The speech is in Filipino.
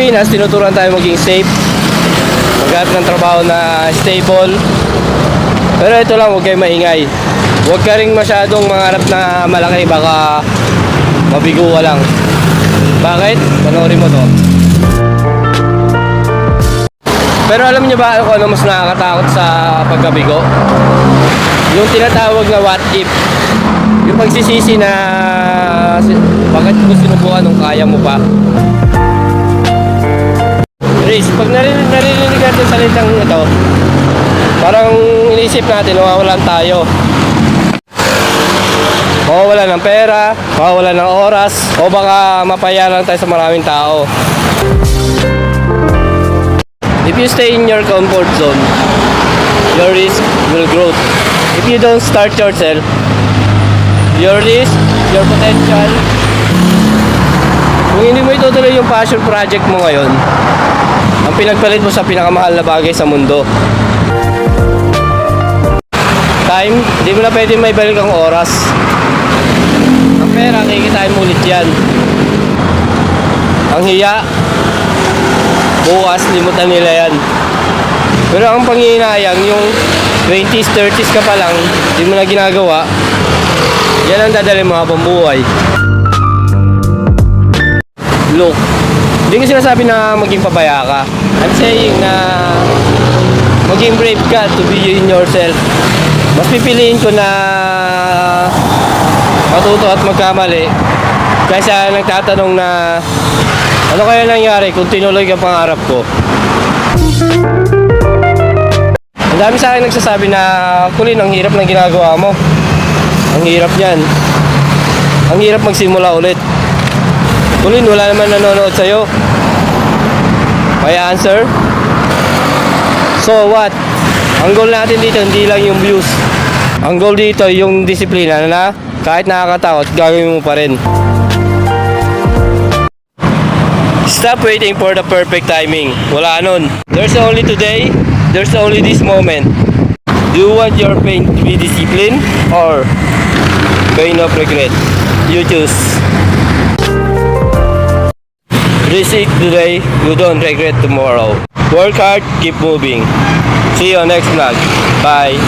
Pilipinas, tinuturuan tayo maging safe, maghanap ng trabaho na stable. Pero ito lang, huwag kayo maingay. Huwag ka rin masyadong mangarap na malaki, baka mabigo ka lang. Bakit? Panoorin mo to. Pero alam niyo ba kung ano mas nakakatakot sa pagkabigo? Yung tinatawag na what if. Yung pagsisisi na bakit mo sinubukan nung kaya mo pa. Riz, pag narinig natin salitang ito, parang iniisip natin, mawawalan tayo. Mawawalan ng pera, mawawalan ng oras, o baka mapaya lang tayo sa maraming tao. If you stay in your comfort zone, your risk will grow. If you don't start yourself, your risk, your potential, kung hindi mo itutuloy yung passion project mo ngayon, ang pinagpalit mo sa pinakamahal na bagay sa mundo. Time, hindi mo na pwede may balik ang oras. Ang pera, kikitain mo ulit yan. Ang hiya, bukas, limutan nila yan. Pero ang panghihinayang, yung 20s, 30s ka pa lang, hindi mo na ginagawa, yan ang dadali mo habang buhay. Look, hindi ko sinasabi na maging pabaya ka. I'm saying na maging brave ka to be in yourself. Mas pipiliin ko na matuto at magkamali kaysa nagtatanong na ano kaya nangyari kung tinuloy ang pangarap ko. Ang dami sa akin nagsasabi na Kulin, ang hirap ng ginagawa mo. Ang hirap niyan. Ang hirap magsimula ulit. Kulin, wala naman nanonood sa'yo. May answer? So what? Ang goal natin dito hindi lang yung views. Ang goal dito yung disiplina na kahit nakakatakot, gagawin mo pa rin. Stop waiting for the perfect timing. Wala nun. There's only today, there's only this moment. Do you want your pain to be discipline or pain of regret? You choose. Risk it today, you don't regret tomorrow. Work hard, keep moving. See you on next vlog. Bye.